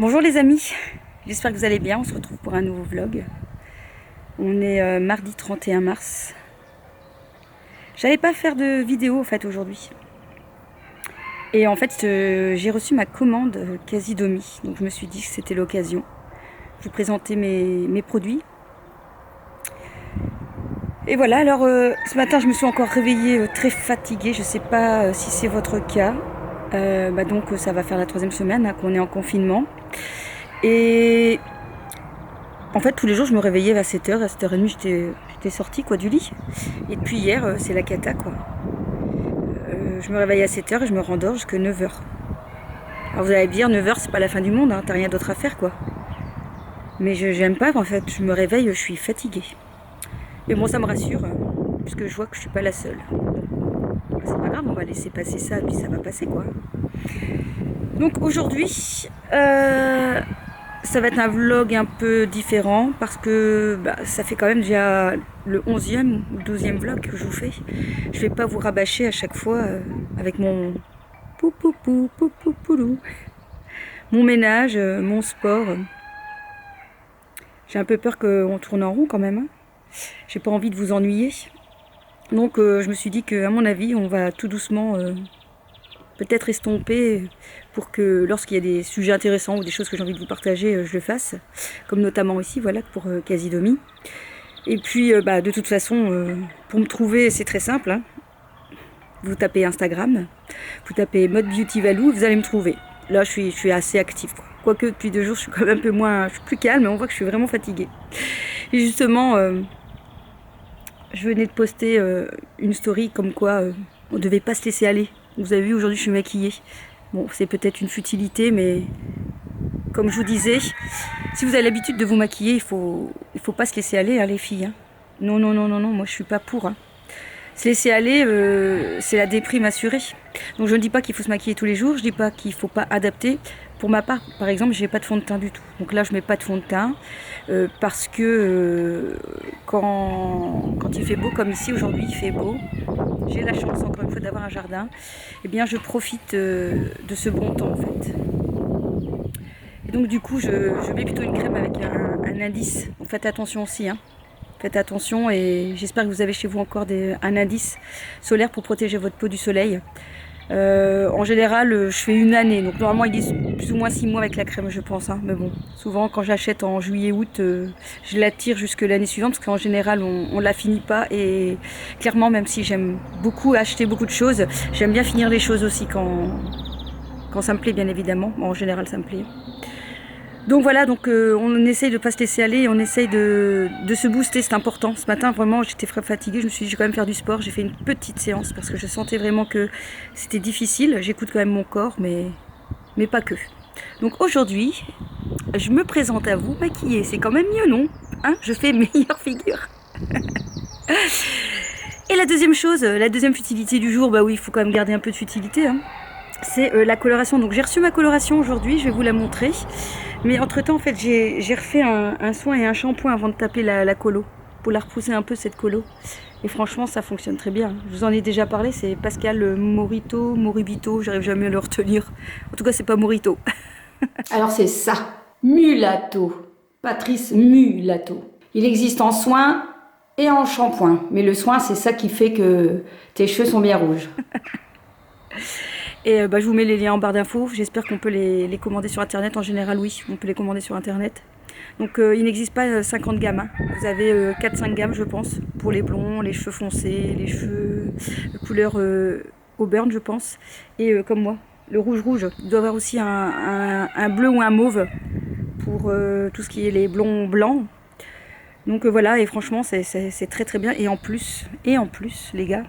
Bonjour les amis, j'espère que vous allez bien, on se retrouve pour un nouveau vlog. On est mardi 31 mars. J'allais pas faire de vidéo en fait aujourd'hui. Et en fait j'ai reçu ma commande Casidomi, donc je me suis dit que c'était l'occasion de vous présenter mes produits. Et voilà, alors ce matin je me suis encore réveillée très fatiguée, je sais pas si c'est votre cas. Donc ça va faire la 3e semaine hein, qu'on est en confinement. Et en fait, tous les jours, je me réveillais à 7h, à 7h30, j'étais sortie quoi, du lit. Et depuis hier, c'est la cata quoi. Je me réveille à 7h et je me rendors jusqu'à 9h. Alors vous allez me dire, 9h, c'est pas la fin du monde, hein, t'as rien d'autre à faire quoi. Mais j'aime pas en fait, je me réveille, je suis fatiguée. Mais bon, ça me rassure, puisque je vois que je suis pas la seule. C'est pas grave, on va laisser passer ça et puis ça va passer quoi. Donc aujourd'hui, ça va être un vlog un peu différent parce que ça fait quand même déjà le 11e ou 12e vlog que je vous fais. Je vais pas vous rabâcher à chaque fois avec mon poulou, mon ménage, mon sport. J'ai un peu peur qu'on tourne en rond quand même. Hein. J'ai pas envie de vous ennuyer. Donc je me suis dit qu'à mon avis, on va tout doucement peut-être estomper pour que lorsqu'il y a des sujets intéressants ou des choses que j'ai envie de vous partager, je le fasse. Comme notamment ici, voilà, pour Casidomi. Et puis, de toute façon, pour me trouver, c'est très simple. Hein. Vous tapez Instagram, vous tapez Mode Beauty Valou, vous allez me trouver. Là, je suis assez active. Quoi. Quoique depuis 2 jours, je suis quand même un peu moins, je suis plus calme, mais on voit que je suis vraiment fatiguée. Et justement, je venais de poster une story comme quoi on ne devait pas se laisser aller. Vous avez vu, aujourd'hui, je suis maquillée. Bon, c'est peut-être une futilité, mais comme je vous disais, si vous avez l'habitude de vous maquiller, il faut pas se laisser aller, hein, les filles. Hein. Non, moi je suis pas pour. Hein. Se laisser aller, c'est la déprime assurée. Donc je ne dis pas qu'il faut se maquiller tous les jours, je ne dis pas qu'il ne faut pas adapter. Pour ma part, par exemple, j'ai pas de fond de teint du tout. Donc là, je mets pas de fond de teint parce que quand il fait beau comme ici, aujourd'hui il fait beau, j'ai la chance encore une fois d'avoir un jardin, et bien je profite de ce bon temps en fait. Et donc du coup, je mets plutôt une crème avec un indice. Donc faites attention aussi, hein. Faites attention et j'espère que vous avez chez vous encore un indice solaire pour protéger votre peau du soleil. En général, je fais une année, donc normalement il est plus ou moins 6 mois avec la crème, je pense. Hein. Mais bon, souvent quand j'achète en juillet-août, je la tire jusque l'année suivante parce qu'en général on la finit pas. Et clairement, même si j'aime beaucoup acheter beaucoup de choses, j'aime bien finir les choses aussi quand ça me plaît, bien évidemment. Bon, en général, ça me plaît. Donc voilà, donc on essaye de ne pas se laisser aller, on essaye de se booster, c'est important. Ce matin, vraiment, j'étais très fatiguée, je me suis dit, je vais quand même faire du sport. J'ai fait une petite séance parce que je sentais vraiment que c'était difficile. J'écoute quand même mon corps, mais pas que. Donc aujourd'hui, je me présente à vous maquillée. C'est quand même mieux, non? Hein? Je fais meilleure figure. Et la deuxième chose, la deuxième futilité du jour, bah oui, il faut quand même garder un peu de futilité, hein. C'est la coloration. Donc j'ai reçu ma coloration aujourd'hui, je vais vous la montrer. Mais entre temps, en fait, j'ai refait un soin et un shampoing avant de taper la colo, pour la repousser un peu cette colo. Et franchement, ça fonctionne très bien. Je vous en ai déjà parlé, c'est Pascal Moribito, j'arrive jamais à le retenir. En tout cas, c'est pas Morito. Alors c'est ça, Mulato, Patrice Mulato. Il existe en soin et en shampoing. Mais le soin, c'est ça qui fait que tes cheveux sont bien rouges. Et je vous mets les liens en barre d'infos. J'espère qu'on peut les commander sur internet. En général, oui, on peut les commander sur internet. Donc il n'existe pas 50 gammes. Hein. Vous avez 4-5 gammes, je pense, pour les blonds, les cheveux foncés, les cheveux couleur auburn, je pense. Et comme moi, le rouge. Il doit y avoir aussi un bleu ou un mauve pour tout ce qui est les blonds blancs. Donc voilà, et franchement, c'est très très bien. Et en plus, les gars,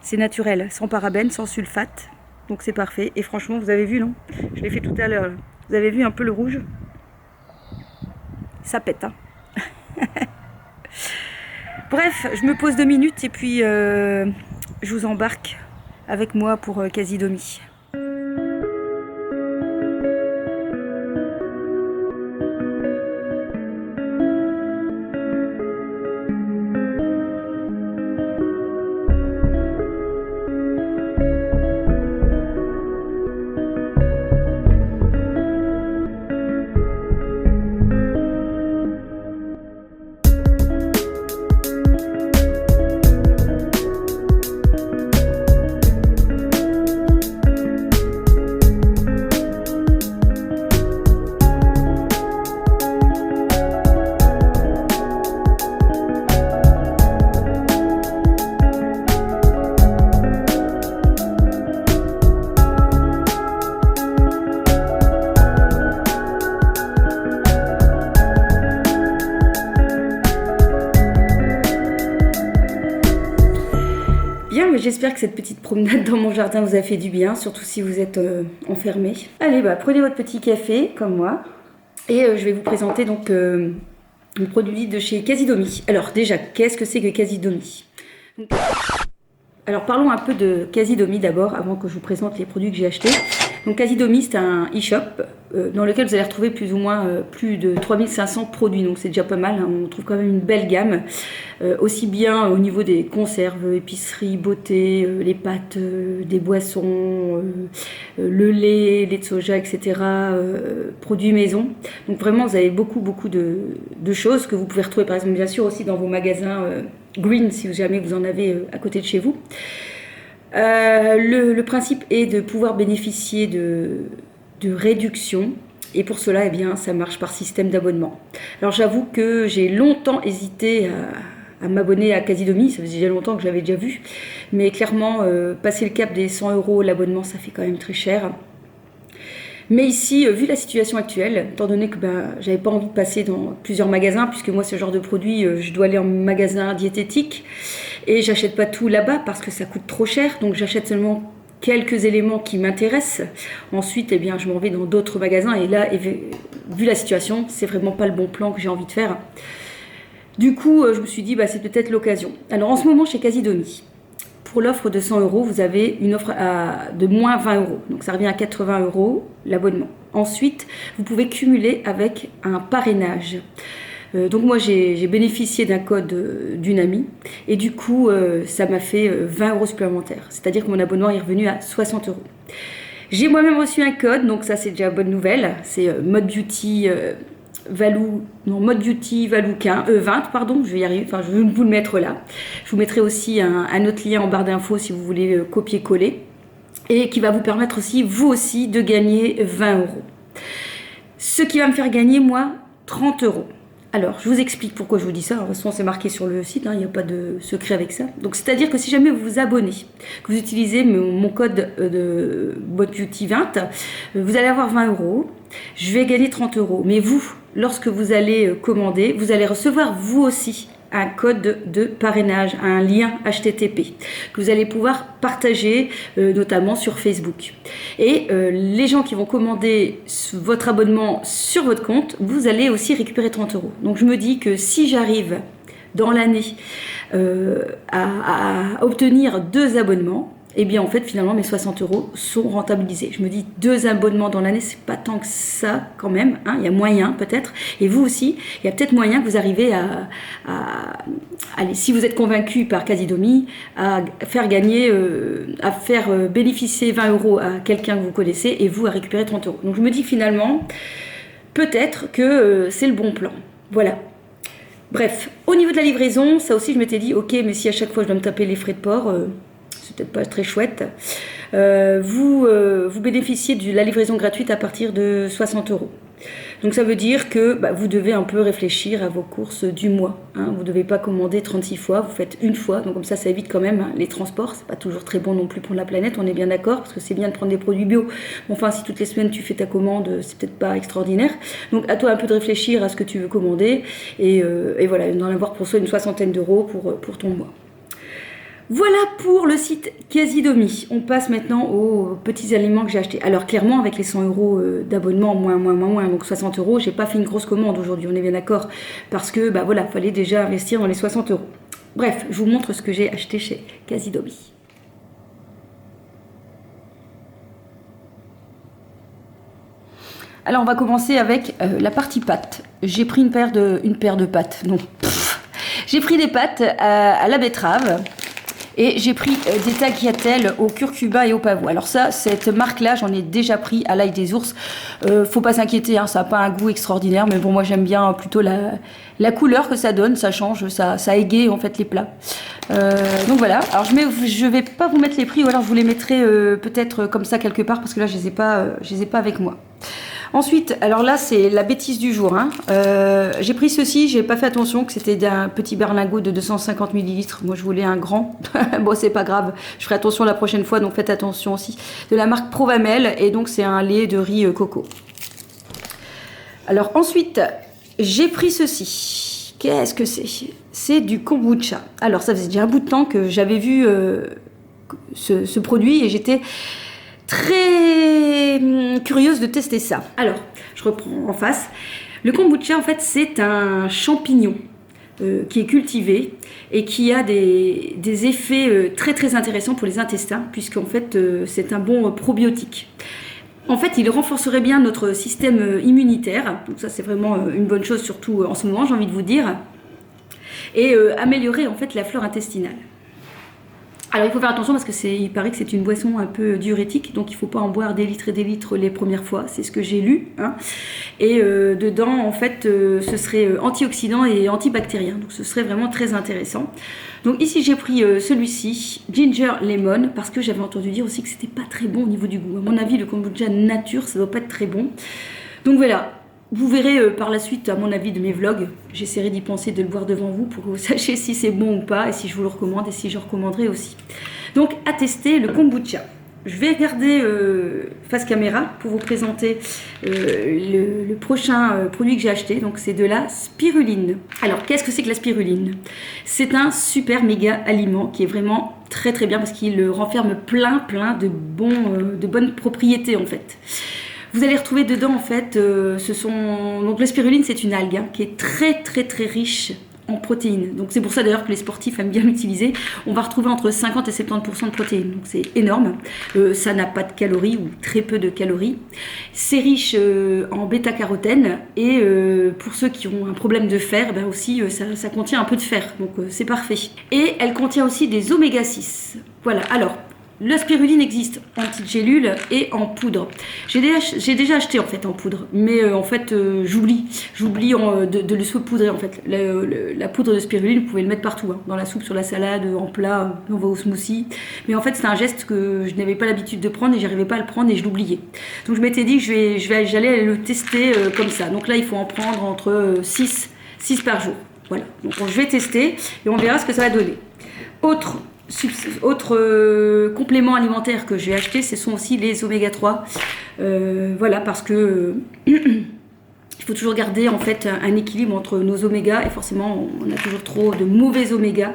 c'est naturel, sans parabènes, sans sulfate. Donc c'est parfait. Et franchement, vous avez vu, non? Je l'ai fait tout à l'heure. Vous avez vu un peu le rouge? Ça pète, hein. Bref, je me pose 2 minutes et puis je vous embarque avec moi pour Casidomi. j'espère que cette petite promenade dans mon jardin vous a fait du bien, surtout si vous êtes enfermé. Allez, prenez votre petit café, comme moi, et je vais vous présenter donc un produit de chez Casidomi. Alors déjà, qu'est-ce que c'est que Casidomi? Alors parlons un peu de Casidomi d'abord, avant que je vous présente les produits que j'ai achetés. Donc Casidomi, c'est un e-shop dans lequel vous allez retrouver plus ou moins plus de 3500 produits. Donc c'est déjà pas mal, hein. On trouve quand même une belle gamme, aussi bien au niveau des conserves, épicerie, beauté, les pâtes, des boissons, le lait de soja, etc., produits maison. Donc vraiment, vous avez beaucoup de choses que vous pouvez retrouver par exemple bien sûr aussi dans vos magasins Green, si jamais vous en avez à côté de chez vous. Le principe est de pouvoir bénéficier de réductions, et pour cela, eh bien, ça marche par système d'abonnement. Alors j'avoue que j'ai longtemps hésité à m'abonner à Casidomi, ça faisait déjà longtemps que je l'avais déjà vu, mais clairement, passer le cap des 100 € l'abonnement, ça fait quand même très cher. Mais ici, vu la situation actuelle, étant donné que j'avais pas envie de passer dans plusieurs magasins, puisque moi ce genre de produit, je dois aller en magasin diététique, et j'achète pas tout là-bas parce que ça coûte trop cher, donc j'achète seulement quelques éléments qui m'intéressent. Ensuite, eh bien, je m'en vais dans d'autres magasins, et là, vu la situation, c'est vraiment pas le bon plan que j'ai envie de faire. Du coup, je me suis dit, c'est peut-être l'occasion. Alors en ce moment, chez Casidomi, pour l'offre de 100 €, vous avez une offre de moins 20 €. Donc ça revient à 80 € l'abonnement. Ensuite, vous pouvez cumuler avec un parrainage. Donc moi, j'ai bénéficié d'un code d'une amie. Et du coup, ça m'a fait 20 € supplémentaires. C'est-à-dire que mon abonnement est revenu à 60 €. J'ai moi-même reçu un code, donc ça c'est déjà bonne nouvelle. C'est Mode Beauty... Mode Beauty Valouquin, 20, pardon, je vais y arriver, enfin je vais vous le mettre là. Je vous mettrai aussi un autre lien en barre d'infos si vous voulez copier-coller, et qui va vous permettre aussi, vous aussi, de gagner 20 €. Ce qui va me faire gagner, moi, 30 €. Alors, je vous explique pourquoi je vous dis ça. Alors, de toute façon, c'est marqué sur le site, il n'y a pas de secret avec ça. Donc, c'est-à-dire que si jamais vous vous abonnez, que vous utilisez mon code de Mode Beauty 20, vous allez avoir 20 €. Je vais gagner 30 €. Mais vous, lorsque vous allez commander, vous allez recevoir vous aussi un code de parrainage, un lien HTTP que vous allez pouvoir partager notamment sur Facebook. Et les gens qui vont commander votre abonnement sur votre compte, vous allez aussi récupérer 30 €. Donc je me dis que si j'arrive dans l'année à obtenir 2 abonnements, et bien en fait finalement mes 60 € sont rentabilisés. Je me dis 2 abonnements dans l'année, c'est pas tant que ça quand même, hein. Il y a moyen peut-être, et vous aussi, il y a peut-être moyen que vous arrivez allez, si vous êtes convaincu par Casidomi, à faire gagner, à faire bénéficier 20 € à quelqu'un que vous connaissez, et vous à récupérer 30 €. Donc je me dis finalement, peut-être que c'est le bon plan. Voilà. Bref, au niveau de la livraison, ça aussi je m'étais dit, ok, mais si à chaque fois je dois me taper les frais de port, c'est peut-être pas très chouette. Vous bénéficiez de la livraison gratuite à partir de 60 €. Donc ça veut dire que vous devez un peu réfléchir à vos courses du mois, hein. Vous ne devez pas commander 36 fois, vous faites une fois. Donc comme ça évite quand même les transports. C'est pas toujours très bon non plus pour la planète, on est bien d'accord, parce que c'est bien de prendre des produits bio. Enfin, si toutes les semaines tu fais ta commande, c'est peut-être pas extraordinaire. Donc à toi un peu de réfléchir à ce que tu veux commander. Et voilà, d'en avoir pour soi une 60aine d'euros pour ton mois. Voilà pour le site Casidomi. On passe maintenant aux petits aliments que j'ai achetés. Alors clairement, avec les 100 € d'abonnement, moins, donc 60 €, j'ai pas fait une grosse commande aujourd'hui, on est bien d'accord. Parce que, voilà, fallait déjà investir dans les 60 €. Bref, je vous montre ce que j'ai acheté chez Casidomi. Alors on va commencer avec la partie pâtes. J'ai pris une paire de pâtes. Non, j'ai pris des pâtes à la betterave. Et j'ai pris des tagliatelles au curcuma et au pavot. Alors ça, cette marque-là, j'en ai déjà pris à l'ail des ours. Faut pas s'inquiéter, hein, ça n'a pas un goût extraordinaire. Mais bon, moi j'aime bien plutôt la couleur que ça donne. Ça change, ça égaye en fait les plats. Donc voilà. Alors je vais pas vous mettre les prix, ou alors je vous les mettrai peut-être comme ça quelque part, parce que là je les ai pas avec moi. Ensuite, alors là c'est la bêtise du jour, hein. J'ai pris ceci, j'ai pas fait attention que c'était d'un petit berlingot de 250 ml. Moi je voulais un grand. Bon, c'est pas grave, je ferai attention la prochaine fois, donc faites attention aussi. De la marque Provamel, et donc c'est un lait de riz coco. Alors ensuite, j'ai pris ceci. Qu'est-ce que c'est? C'est du kombucha. Alors ça faisait déjà un bout de temps que j'avais vu ce produit et j'étais très curieuse de tester ça. Alors, je reprends en face. Le kombucha, en fait, c'est un champignon qui est cultivé et qui a des effets très très intéressants pour les intestins, puisqu'en fait, c'est un bon probiotique. En fait, il renforcerait bien notre système immunitaire, donc ça c'est vraiment une bonne chose, surtout en ce moment, j'ai envie de vous dire, et améliorer en fait la flore intestinale. Alors il faut faire attention parce il paraît que c'est une boisson un peu diurétique, donc il ne faut pas en boire des litres et des litres les premières fois, c'est ce que j'ai lu. Hein. Et dedans, en fait, ce serait antioxydant et antibactérien, donc ce serait vraiment très intéressant. Donc ici j'ai pris celui-ci, Ginger Lemon, parce que j'avais entendu dire aussi que c'était pas très bon au niveau du goût. À mon avis, le kombucha nature, ça doit pas être très bon. Donc voilà. Vous verrez par la suite, à mon avis, de mes vlogs. J'essaierai d'y penser, de le boire devant vous pour que vous sachiez si c'est bon ou pas et si je vous le recommande et si je recommanderai aussi. Donc, à tester le kombucha. Je vais regarder face caméra pour vous présenter le prochain produit que j'ai acheté. Donc, c'est de la spiruline. Alors, qu'est-ce que c'est que la spiruline? C'est un super méga aliment qui est vraiment très très bien parce qu'il renferme plein de bonnes propriétés en fait. Vous allez retrouver dedans en fait, donc la spiruline c'est une algue qui est très riche en protéines. Donc c'est pour ça d'ailleurs que les sportifs aiment bien l'utiliser. On va retrouver entre 50 et 70% de protéines, donc c'est énorme. Ça n'a pas de calories ou très peu de calories. C'est riche en bêta-carotène et pour ceux qui ont un problème de fer, ben aussi ça contient un peu de fer, donc c'est parfait. Et elle contient aussi des oméga 6. Voilà, alors la spiruline existe en petite gélule et en poudre. J'ai déjà acheté en fait en poudre, mais en fait j'oublie de le saupoudrer en fait. La poudre de spiruline, vous pouvez le mettre partout, hein, dans la soupe, sur la salade, en plat, dans vos smoothies. Mais en fait c'est un geste que je n'avais pas l'habitude de prendre et j'arrivais pas à le prendre et je l'oubliais. Donc je m'étais dit que j'allais le tester comme ça. Donc là il faut en prendre entre 6 par jour. Voilà. Donc je vais tester et on verra ce que ça va donner. Autre complément alimentaire que j'ai acheté, ce sont aussi les oméga 3. Voilà, parce que il faut toujours garder en fait un équilibre entre nos oméga et forcément on a toujours trop de mauvais oméga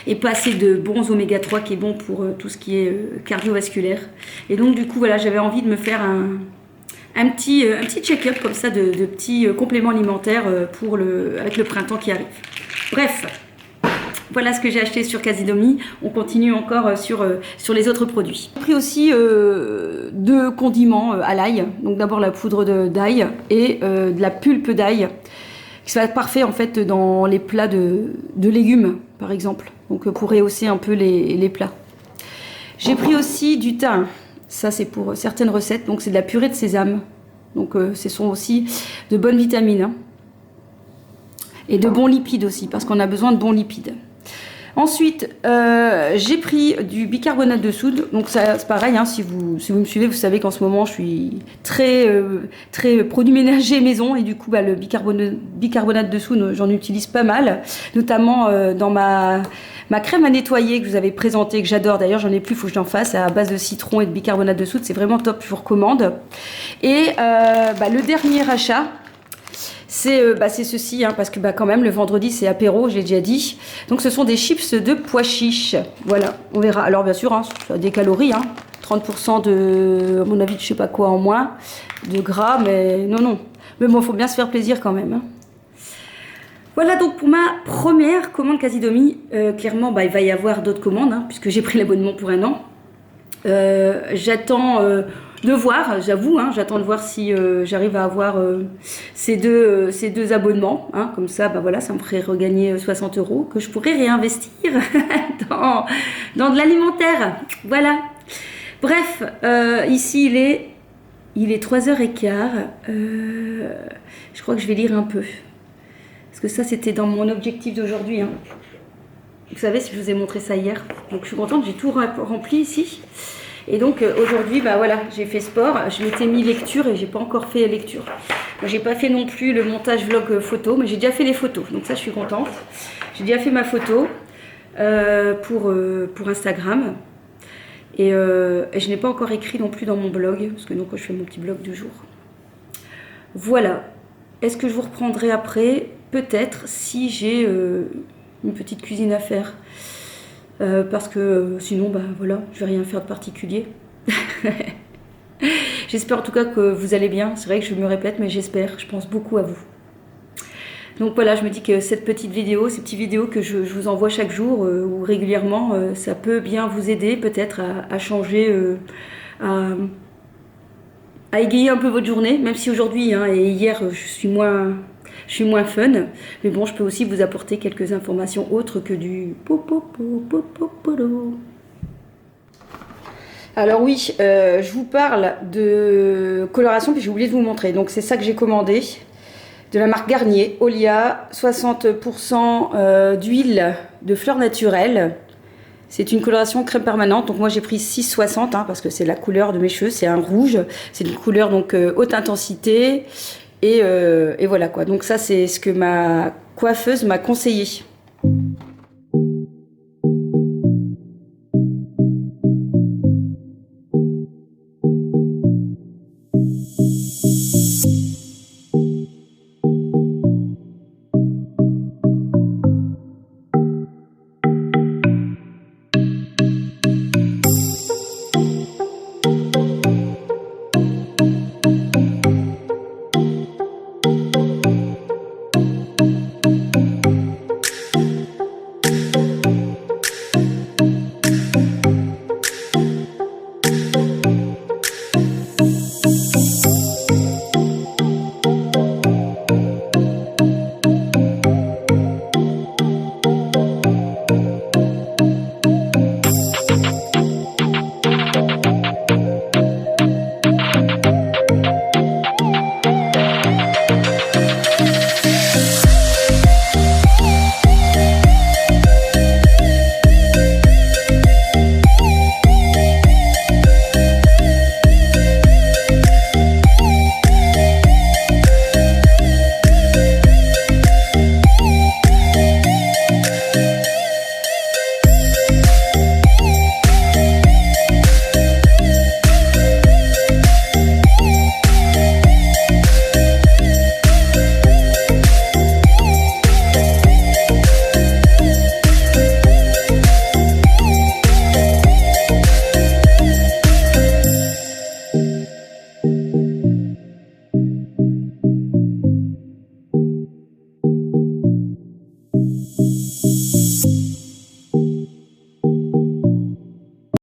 et pas assez de bons oméga 3 qui est bon pour tout ce qui est cardiovasculaire. Et donc du coup voilà, j'avais envie de me faire un petit check-up comme ça de petits compléments alimentaires avec le printemps qui arrive. Bref. Voilà ce que j'ai acheté sur Casidomi. On continue encore sur les autres produits. J'ai pris aussi 2 condiments à l'ail. Donc d'abord la poudre d'ail et de la pulpe d'ail, qui va être parfait en fait dans les plats de légumes par exemple. Donc pour rehausser un peu les plats. J'ai pris aussi du thym. Ça c'est pour certaines recettes. Donc c'est de la purée de sésame. Donc ce sont aussi de bonnes vitamines. Hein. Et de bons lipides aussi, parce qu'on a besoin de bons lipides. Ensuite, j'ai pris du bicarbonate de soude. Donc ça, c'est pareil, hein, si vous me suivez, vous savez qu'en ce moment, je suis très produit ménager maison. Et du coup, le bicarbonate de soude, j'en utilise pas mal. Notamment dans ma crème à nettoyer que vous avez présentée, que j'adore. D'ailleurs, j'en ai plus, il faut que je l'en fasse, à base de citron et de bicarbonate de soude. C'est vraiment top, je vous recommande. Et le dernier achat, c'est ceci, hein, parce que quand même le vendredi c'est apéro, j'ai déjà dit. Donc ce sont des chips de pois chiches. Voilà, on verra. Alors bien sûr, hein, ça a des calories, hein, 30% de, à mon avis, je sais pas quoi en moins, de gras, mais non. Mais bon, il faut bien se faire plaisir quand même. Hein. Voilà donc pour ma première commande Casidomi. Clairement, il va y avoir d'autres commandes, hein, puisque j'ai pris l'abonnement pour 1 an. J'attends de voir, j'avoue, hein, j'attends de voir si j'arrive à avoir ces deux abonnements. Hein, comme ça, voilà, ça me ferait regagner 60 € que je pourrais réinvestir dans de l'alimentaire. Voilà. Bref, ici il est 3h15. Je crois que je vais lire un peu. Parce que ça, c'était dans mon objectif d'aujourd'hui. Hein. Vous savez, si je vous ai montré ça hier. Donc je suis contente, j'ai tout rempli ici. Et donc aujourd'hui, voilà, j'ai fait sport, je m'étais mis lecture et j'ai pas encore fait lecture. J'ai pas fait non plus le montage vlog photo, mais j'ai déjà fait les photos, donc ça je suis contente. J'ai déjà fait ma photo pour Instagram et je n'ai pas encore écrit non plus dans mon blog, parce que donc je fais mon petit blog du jour. Voilà. Est-ce que je vous reprendrai après? Peut-être, si j'ai une petite cuisine à faire. parce que sinon, ben voilà, je vais rien faire de particulier. J'espère en tout cas que vous allez bien. C'est vrai que je me répète, mais j'espère. Je pense beaucoup à vous. Donc voilà, je me dis que cette petite vidéo, ces petites vidéos que je vous envoie chaque jour ou régulièrement, ça peut bien vous aider peut-être à changer, à égayer un peu votre journée. Même si aujourd'hui et hier, je suis moins fun. Mais bon, je peux aussi vous apporter quelques informations autres que du Alors oui, je vous parle de coloration, puis j'ai oublié de vous montrer. Donc c'est ça que j'ai commandé, de la marque Garnier, Olia, 60% d'huile de fleurs naturelles. C'est une coloration crème permanente, donc moi j'ai pris 6,60 parce que c'est la couleur de mes cheveux, c'est un rouge. C'est une couleur donc haute intensité, et voilà quoi. Donc ça c'est ce que ma coiffeuse m'a conseillé.